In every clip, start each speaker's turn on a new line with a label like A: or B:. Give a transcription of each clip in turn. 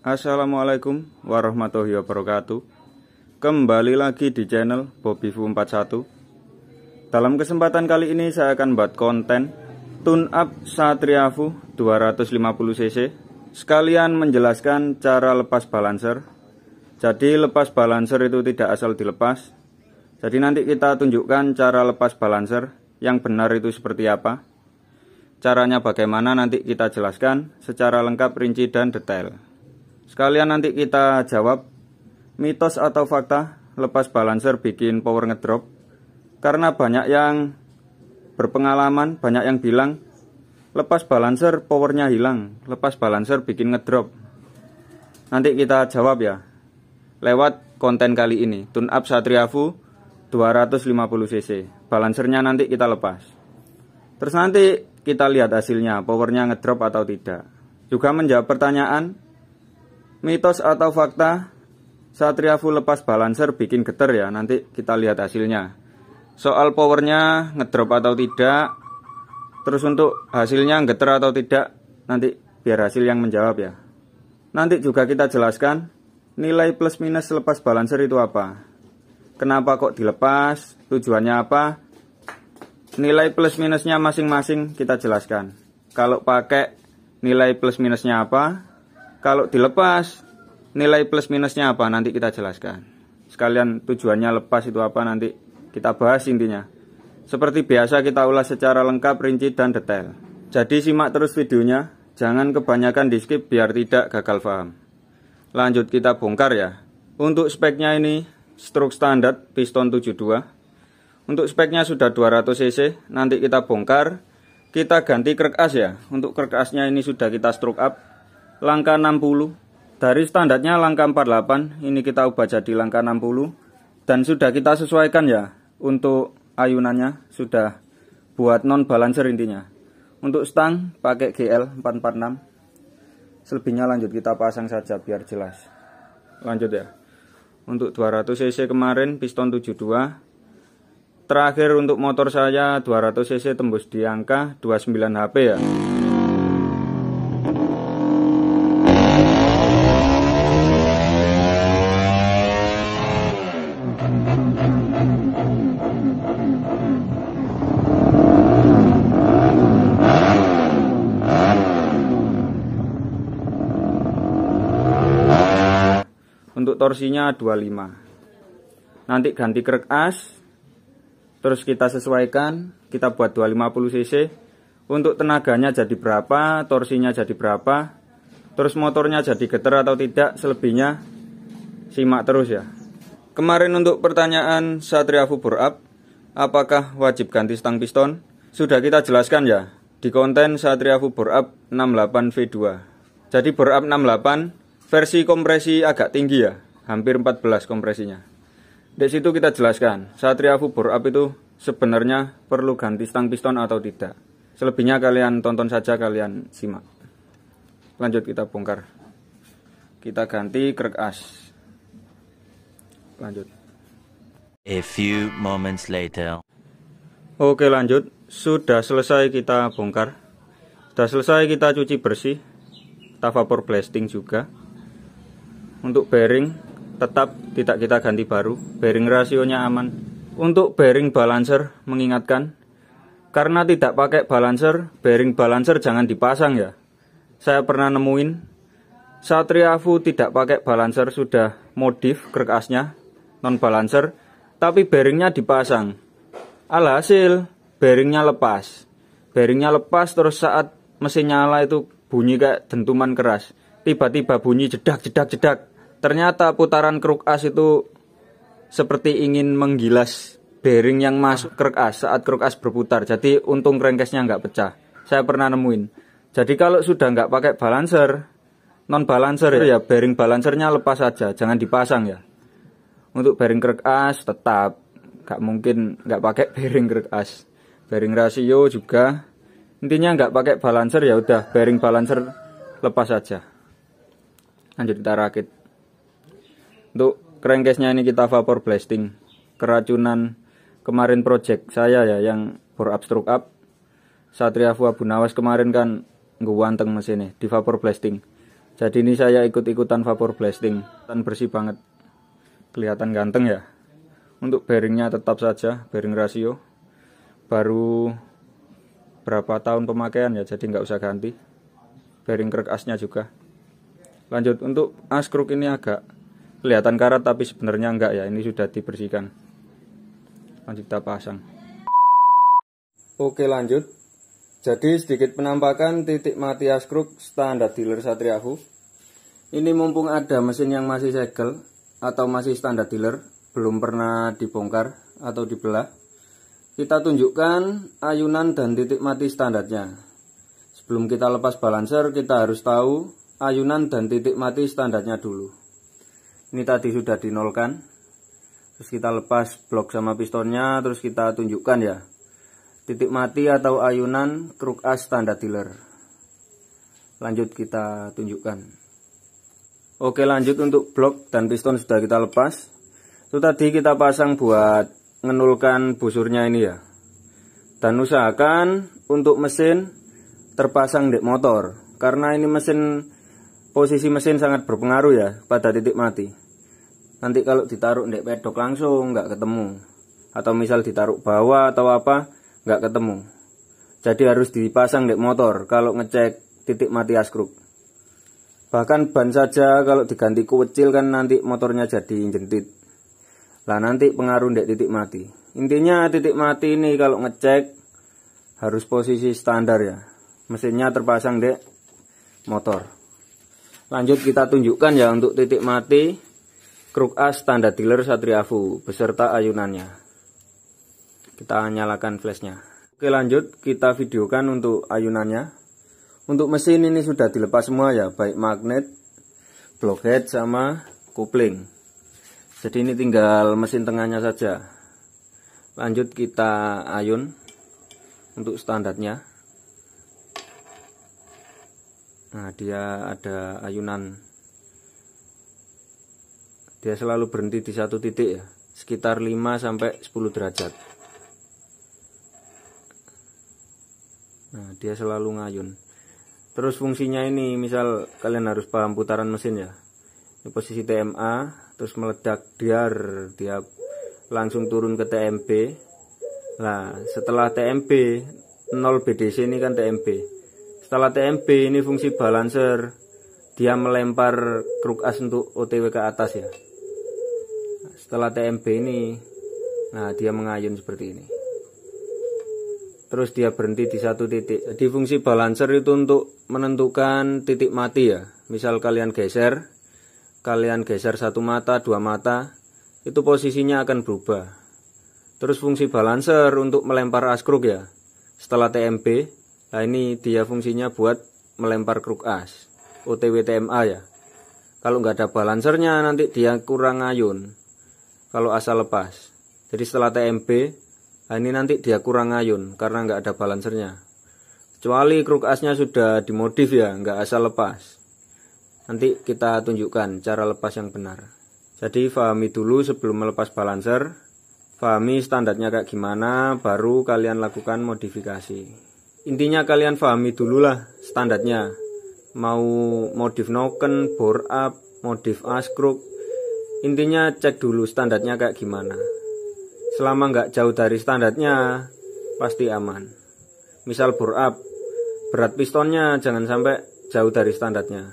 A: Assalamualaikum warahmatullahi wabarakatuh. Kembali lagi di channel Bobbyfu41. Dalam kesempatan kali ini saya akan buat konten tune up Satria Fu 250cc, sekalian menjelaskan cara lepas balancer. Jadi lepas balancer itu tidak asal dilepas. Jadi nanti kita tunjukkan cara lepas balancer yang benar itu seperti apa. Caranya bagaimana nanti kita jelaskan secara lengkap, rinci dan detail. Sekalian nanti kita jawab mitos atau fakta lepas balancer bikin power ngedrop. Karena banyak yang berpengalaman, banyak yang bilang lepas balancer powernya hilang, lepas balancer bikin ngedrop. Nanti kita jawab ya lewat konten kali ini, tune up Satria Fu 250cc. Balancernya nanti kita lepas. Terus nanti kita lihat hasilnya, powernya ngedrop atau tidak. Juga menjawab pertanyaan mitos atau fakta Satria Fu lepas balancer bikin getar ya. Nanti kita lihat hasilnya. Soal powernya ngedrop atau tidak, terus untuk hasilnya getar atau tidak, nanti biar hasil yang menjawab ya. Nanti juga kita jelaskan nilai plus minus lepas balancer itu apa, kenapa kok dilepas, tujuannya apa, nilai plus minusnya masing-masing kita jelaskan. Kalau pakai nilai plus minusnya apa, kalau dilepas nilai plus minusnya apa, nanti kita jelaskan. Sekalian tujuannya lepas itu apa, nanti kita bahas intinya. Seperti biasa kita ulas secara lengkap, rinci dan detail. Jadi simak terus videonya, jangan kebanyakan di skip biar tidak gagal paham. Lanjut kita bongkar ya. Untuk speknya ini stroke standar piston 72. Untuk speknya sudah 200cc, nanti kita bongkar. Kita ganti krek as ya. Untuk krek asnya ini sudah kita stroke up langkah 60. Dari standarnya langkah 48, ini kita ubah jadi langkah 60. Dan sudah kita sesuaikan ya. Untuk ayunannya sudah buat non balancer intinya. Untuk stang pakai GL 446. Selebihnya lanjut kita pasang saja biar jelas. Lanjut ya. Untuk 200cc kemarin piston 72. Terakhir untuk motor saya 200cc tembus di angka 29 HP ya. Untuk torsinya 25. Nanti ganti krek as, terus kita sesuaikan, kita buat 250cc. Untuk tenaganya jadi berapa, torsinya jadi berapa, terus motornya jadi getar atau tidak, selebihnya simak terus ya. Kemarin untuk pertanyaan Satria Fu bore up, apakah wajib ganti stang piston, sudah kita jelaskan ya di konten Satria Fu bore up 68V2. Jadi bore up 68 versi kompresi agak tinggi ya, hampir 14 kompresinya. Di situ kita jelaskan Satria Fu bore up itu sebenarnya perlu ganti stang piston atau tidak. Selebihnya kalian tonton saja, kalian simak. Lanjut kita bongkar. Kita ganti krek as. Lanjut.
B: A few moments later.
A: Oke lanjut. Sudah selesai kita bongkar. Sudah selesai kita cuci bersih. Kita vapor blasting juga. Untuk bearing tetap tidak kita ganti baru. Bearing rasionya aman. Untuk bearing balancer mengingatkan, karena tidak pakai balancer, bearing balancer jangan dipasang ya. Saya pernah nemuin Satria Fu tidak pakai balancer, sudah modif krek asnya non balancer, tapi bearingnya dipasang. Alhasil bearingnya lepas. Bearingnya lepas, terus saat mesin nyala itu bunyi kayak dentuman keras. Tiba-tiba bunyi jedak jedak jedak. Ternyata putaran kruk as itu seperti ingin menggilas bearing yang masuk kruk as saat kruk as berputar. Jadi untung crankcase-nya nggak pecah. Saya pernah nemuin. Jadi kalau sudah nggak pakai balancer, non balancer ya, bearing balancernya lepas saja, jangan dipasang ya. Untuk bearing kruk as tetap nggak mungkin nggak pakai bearing kruk as. Bearing rasio juga. Intinya nggak pakai balancer ya udah, bearing balancer lepas saja. Lanjut kita rakit. Untuk crankcase-nya ini kita vapor blasting. Keracunan kemarin project saya ya yang bore up stroke up. Satria Fu Abu Nawas kemarin kan nggak wanteng mesinnya di vapor blasting. Jadi ini saya ikut-ikutan vapor blasting, dan bersih banget, kelihatan ganteng ya. Untuk bearingnya tetap saja bearing rasio, baru berapa tahun pemakaian ya, jadi nggak usah ganti. Bearing kruk asnya juga. Lanjut, untuk as kruk ini agak kelihatan karat tapi sebenarnya enggak ya, ini sudah dibersihkan. Lanjut kita pasang. Oke lanjut. Jadi sedikit penampakan titik mati as kruk standar dealer Satriafu. Ini mumpung ada mesin yang masih segel atau masih standar dealer, belum pernah dibongkar atau dibelah, kita tunjukkan ayunan dan titik mati standarnya. Sebelum kita lepas balancer, kita harus tahu ayunan dan titik mati standarnya dulu. Ini tadi sudah dinolkan, terus kita lepas blok sama pistonnya, terus kita tunjukkan ya titik mati atau ayunan kruk as standar dealer. Lanjut kita tunjukkan. Oke lanjut, untuk blok dan piston sudah kita lepas. Itu tadi kita pasang buat ngenulkan busurnya ini ya. Dan usahakan untuk mesin terpasang dek motor, karena ini mesin, posisi mesin sangat berpengaruh ya pada titik mati. Nanti kalau ditaruh dek pedok langsung nggak ketemu, atau misal ditaruh bawah atau apa nggak ketemu. Jadi harus dipasang dek motor kalau ngecek titik mati as kruk. Bahkan ban saja kalau diganti kucil kan nanti motornya jadi jentit. Lah nanti pengaruh dek titik mati. Intinya titik mati ini kalau ngecek harus posisi standar ya. Mesinnya terpasang dek motor. Lanjut kita tunjukkan ya untuk titik mati kruk as standar dealer Satriafu beserta ayunannya. Kita nyalakan flashnya. Oke lanjut, kita videokan untuk ayunannya. Untuk mesin ini sudah dilepas semua ya, baik magnet, blockhead sama kopling. Jadi ini tinggal mesin tengahnya saja. Lanjut kita ayun untuk standarnya. Nah dia ada ayunan, dia selalu berhenti di satu titik ya, sekitar 5-10 derajat. Nah dia selalu ngayun. Terus fungsinya ini, misal kalian harus paham putaran mesin ya. Ini posisi TMA, terus meledak dar, dia langsung turun ke TMB. Nah setelah TMB 0 BDC ini kan TMB. Setelah TMB ini fungsi balancer, dia melempar kruk as untuk OTW ke atas ya. Setelah TMB ini, nah dia mengayun seperti ini. Terus dia berhenti di satu titik. Jadi fungsi balancer itu untuk menentukan titik mati ya. Misal kalian geser satu mata, dua mata, itu posisinya akan berubah. Terus fungsi balancer untuk melempar as kruk ya. Setelah TMB, nah ini dia fungsinya buat melempar kruk as, OTW TMA ya. Kalau nggak ada balancernya nanti dia kurang ngayun kalau asal lepas. Jadi setelah TMB, nah ini nanti dia kurang ngayun karena nggak ada balancernya. Kecuali kruk asnya sudah dimodif ya, nggak asal lepas. Nanti kita tunjukkan cara lepas yang benar. Jadi pahami dulu sebelum melepas balancer, pahami standarnya kayak gimana, baru kalian lakukan modifikasi. Intinya kalian pahami dulu lah standarnya. Mau modif noken, bore up, modif as kruk, intinya cek dulu standarnya kayak gimana. Selama nggak jauh dari standarnya, pasti aman. Misal bore up, berat pistonnya jangan sampai jauh dari standarnya.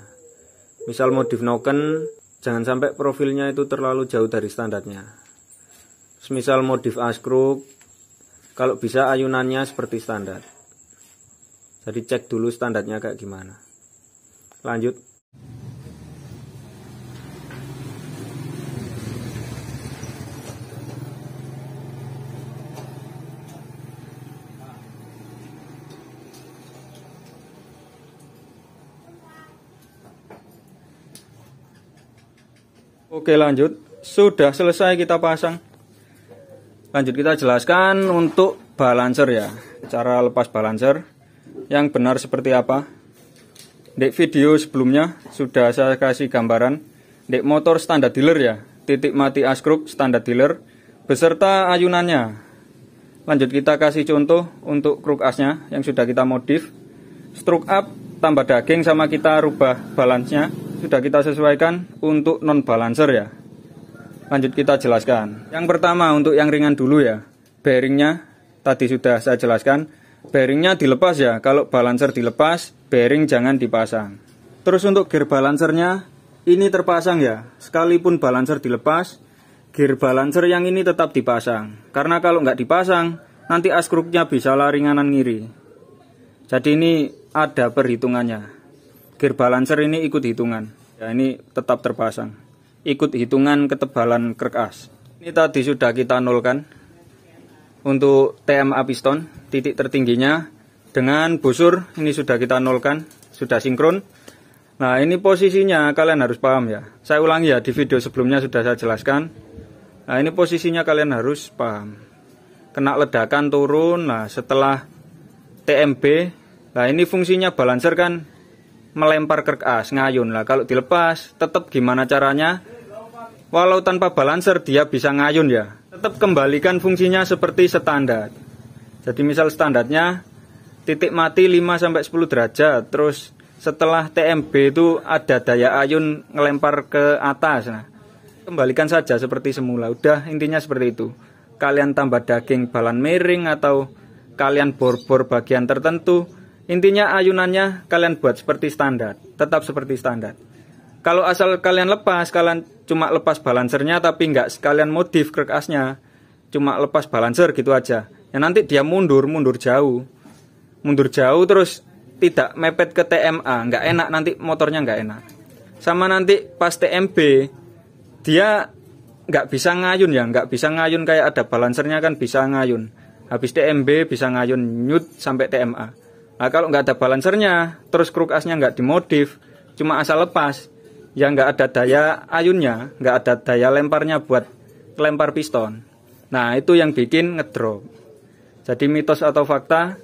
A: Misal modif noken, jangan sampai profilnya itu terlalu jauh dari standarnya. Misal modif as kruk, kalau bisa ayunannya seperti standar. Jadi cek dulu standarnya kayak gimana. Lanjut. Oke lanjut, sudah selesai kita pasang. Lanjut kita jelaskan untuk balancer ya, cara lepas balancer yang benar seperti apa. Di video sebelumnya sudah saya kasih gambaran di motor standar dealer ya, titik mati as kruk standar dealer beserta ayunannya. Lanjut kita kasih contoh untuk kruk asnya yang sudah kita modif. Stroke up tambah daging sama kita rubah balance-nya sudah kita sesuaikan untuk non balancer ya. Lanjut kita jelaskan. Yang pertama untuk yang ringan dulu ya. Bearingnya tadi sudah saya jelaskan. Bearingnya dilepas ya. Kalau balancer dilepas, bearing jangan dipasang. Terus untuk gear balancernya ini terpasang ya. Sekalipun balancer dilepas, gear balancer yang ini tetap dipasang. Karena kalau nggak dipasang, nanti askruknya bisa lari kanan kiri. Jadi ini ada perhitungannya. Gear balancer ini ikut hitungan. Ya, ini tetap terpasang. Ikut hitungan ketebalan krek as. Ini tadi sudah kita nolkan. Untuk TMA piston, titik tertingginya dengan busur ini sudah kita nolkan, sudah sinkron. Nah, ini posisinya kalian harus paham ya. Saya ulangi ya, di video sebelumnya sudah saya jelaskan. Nah, ini posisinya kalian harus paham. Kena ledakan turun, nah setelah TMB, nah ini fungsinya balancer kan melempar krek as, ngayun lah. Kalau dilepas, tetap gimana caranya? Walau tanpa balancer dia bisa ngayun ya. Tetap kembalikan fungsinya seperti standar. Jadi misal standarnya titik mati 5-10 derajat. Terus setelah TMB itu ada daya ayun ngelempar ke atas. Nah, kembalikan saja seperti semula. Udah intinya seperti itu. Kalian tambah daging balan miring atau kalian bor-bor bagian tertentu. Intinya ayunannya kalian buat seperti standar, tetap seperti standar. Kalau asal kalian lepas, kalian cuma lepas balancernya tapi nggak sekalian modif krek asnya, cuma lepas balancer gitu aja. Ya nanti dia mundur jauh terus tidak mepet ke TMA, nggak enak nanti motornya nggak enak. Sama nanti pas TMB dia nggak bisa ngayun ya, nggak bisa ngayun kayak ada balancernya kan bisa ngayun. Habis TMB bisa ngayun nyut sampai TMA. Nah kalau nggak ada balancernya, terus kruk asnya nggak dimodif, cuma asal lepas, ya nggak ada daya ayunnya, nggak ada daya lemparnya buat lempar piston. Nah itu yang bikin ngedrop. Jadi mitos atau fakta,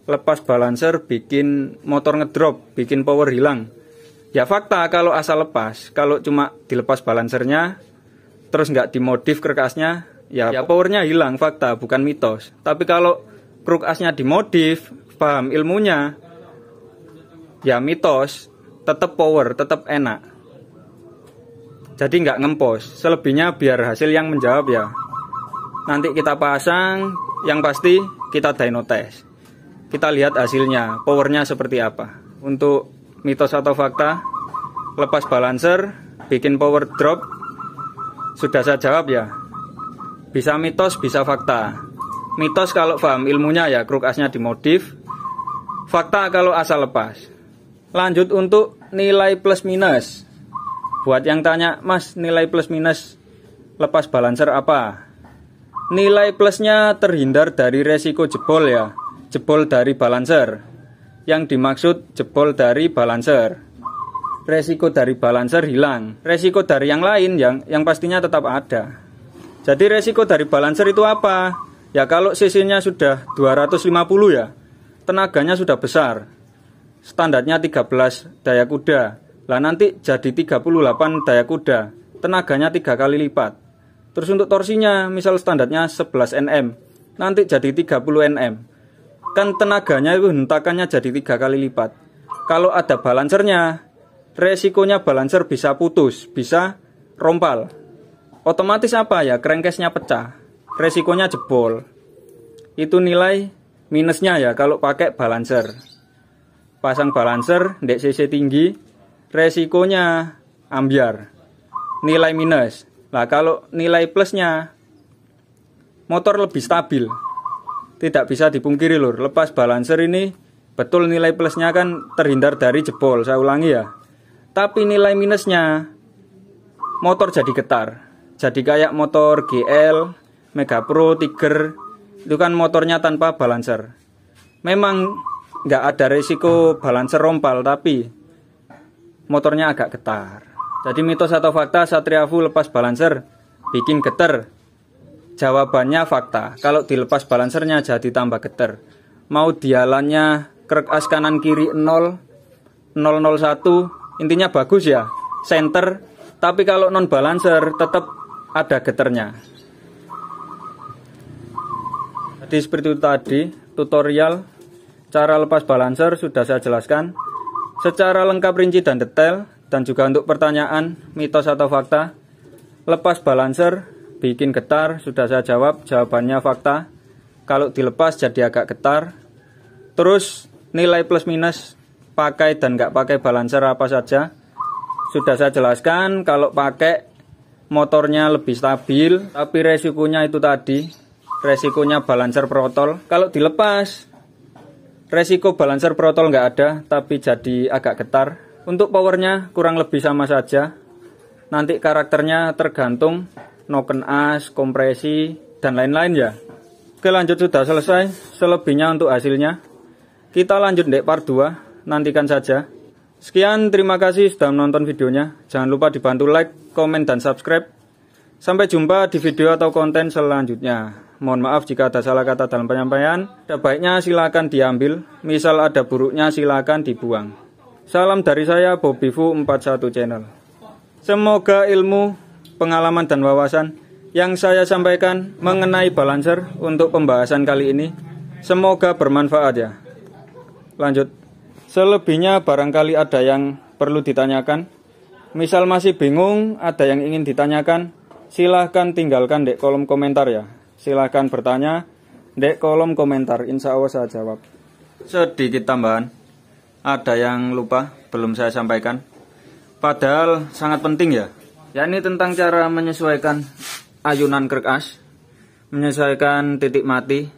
A: lepas balancer bikin motor ngedrop, bikin power hilang. Ya fakta kalau asal lepas, kalau cuma dilepas balancernya, terus nggak dimodif kruk asnya, ya powernya hilang, fakta bukan mitos. Tapi kalau kruk asnya dimodif, paham ilmunya, ya mitos, tetap power, tetap enak. Jadi nggak ngempos, selebihnya biar hasil yang menjawab ya. Nanti kita pasang, yang pasti kita dyno test. Kita lihat hasilnya, powernya seperti apa. Untuk mitos atau fakta, lepas balancer, bikin power drop, sudah saya jawab ya. Bisa mitos, bisa fakta. Mitos kalau paham ilmunya ya kruk asnya dimodif. Fakta kalau asal lepas. Lanjut untuk nilai plus minus. Buat yang tanya, Mas nilai plus minus lepas balancer apa? Nilai plusnya terhindar dari resiko jebol ya. Jebol dari balancer. Yang dimaksud jebol dari balancer. Resiko dari balancer hilang. Resiko dari yang lain yang pastinya tetap ada. Jadi resiko dari balancer itu apa? Ya kalau cc-nya sudah 250 ya. Tenaganya sudah besar. Standarnya 13 daya kuda. Lah nanti jadi 38 daya kuda. Tenaganya 3 kali lipat. Terus untuk torsinya misal standarnya 11 Nm. Nanti jadi 30 Nm. Kan tenaganya itu hentakannya jadi 3 kali lipat. Kalau ada balancernya, resikonya balancer bisa putus, bisa rompal. Otomatis apa ya? Crankcase-nya pecah. Resikonya jebol. Itu nilai minusnya ya kalau pakai balancer. Pasang balancer ndek cc tinggi, resikonya ambyar. Nilai minus. Nah kalau nilai plusnya, motor lebih stabil. Tidak bisa dipungkiri lur, lepas balancer ini betul nilai plusnya kan terhindar dari jebol, saya ulangi ya. Tapi nilai minusnya, motor jadi getar. Jadi kayak motor GL, Mega Pro, Tiger, itu kan motornya tanpa balancer. Memang nggak ada resiko balancer rompal, tapi motornya agak getar. Jadi mitos atau fakta Satria Full lepas balancer bikin getar? Jawabannya fakta. Kalau dilepas balancernya jadi tambah getar. Mau dialannya krek as kanan kiri 0, 001, intinya bagus ya, center. Tapi kalau non balancer tetap ada getarnya. Jadi seperti itu tadi tutorial cara lepas balancer sudah saya jelaskan. secara lengkap, rinci, dan detail. Dan juga untuk pertanyaan, mitos atau fakta, lepas balancer, bikin getar, sudah saya jawab, jawabannya fakta. Kalau dilepas jadi agak getar. Terus nilai plus minus pakai dan nggak pakai balancer apa saja, sudah saya jelaskan. Kalau pakai motornya lebih stabil, tapi resikonya itu tadi, resikonya balancer protol. Kalau dilepas, resiko balancer protol nggak ada, tapi jadi agak getar. Untuk powernya kurang lebih sama saja. Nanti karakternya tergantung noken as, kompresi, dan lain-lain ya. Oke, lanjut, sudah selesai. Selebihnya untuk hasilnya kita lanjut dek part 2, nantikan saja. Sekian, terima kasih sudah menonton videonya. Jangan lupa dibantu like, komen, dan subscribe. Sampai jumpa di video atau konten selanjutnya. Mohon maaf jika ada salah kata dalam penyampaian. Ada baiknya silakan diambil, misal ada buruknya silakan dibuang. Salam dari saya, Bobifu 41 Channel. Semoga ilmu, pengalaman, dan wawasan yang saya sampaikan mengenai balancer untuk pembahasan kali ini semoga bermanfaat ya. Lanjut. Selebihnya barangkali ada yang perlu ditanyakan. Misal masih bingung, ada yang ingin ditanyakan, silahkan tinggalkan di kolom komentar ya. Silahkan bertanya di kolom komentar, insya Allah saya jawab. Sedikit tambahan, ada yang lupa belum saya sampaikan, padahal sangat penting ya, yakni tentang cara menyesuaikan ayunan krek as, menyesuaikan titik mati.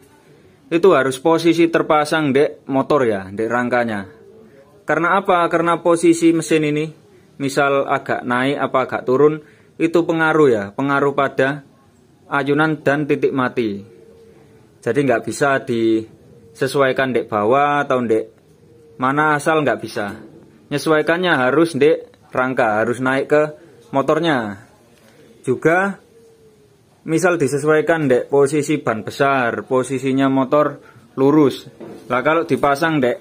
A: Itu harus posisi terpasang dek motor ya, dek rangkanya. Karena apa? Karena posisi mesin ini, misal agak naik apa agak turun, itu pengaruh ya, pengaruh pada ayunan dan titik mati. Jadi nggak bisa disesuaikan dek bawah atau dek mana asal, nggak bisa. Nyesuaikannya harus dek rangka, harus naik ke motornya. Juga misal disesuaikan dek posisi ban besar, posisinya motor lurus. Lah kalau dipasang dek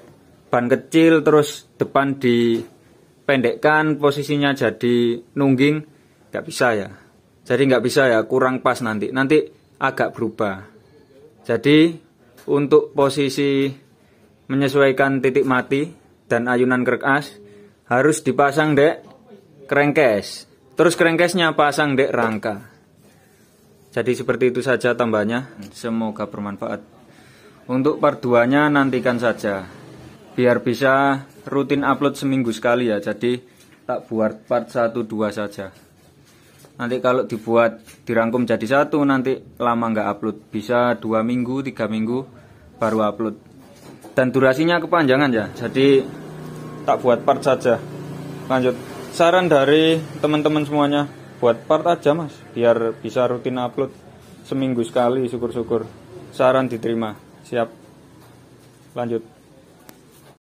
A: ban kecil terus depan dipendekkan, posisinya jadi nungging, nggak bisa ya. Jadi nggak bisa ya, kurang pas nanti agak berubah. Jadi untuk posisi menyesuaikan titik mati dan ayunan krek as harus dipasang dek crankcase. Terus crankcase-nya pasang dek rangka. Jadi seperti itu saja tambahnya. Semoga bermanfaat. Untuk part 2-nya nantikan saja. Biar bisa rutin upload seminggu sekali ya. Jadi tak buat part 1, 2 saja. Nanti kalau dibuat dirangkum jadi satu, nanti lama nggak upload. Bisa 2 minggu, 3 minggu baru upload. Dan durasinya kepanjangan ya, jadi tak buat part saja. Lanjut. Saran dari teman-teman semuanya, buat part aja mas, biar bisa rutin upload seminggu sekali, syukur-syukur. Saran diterima. Siap. Lanjut.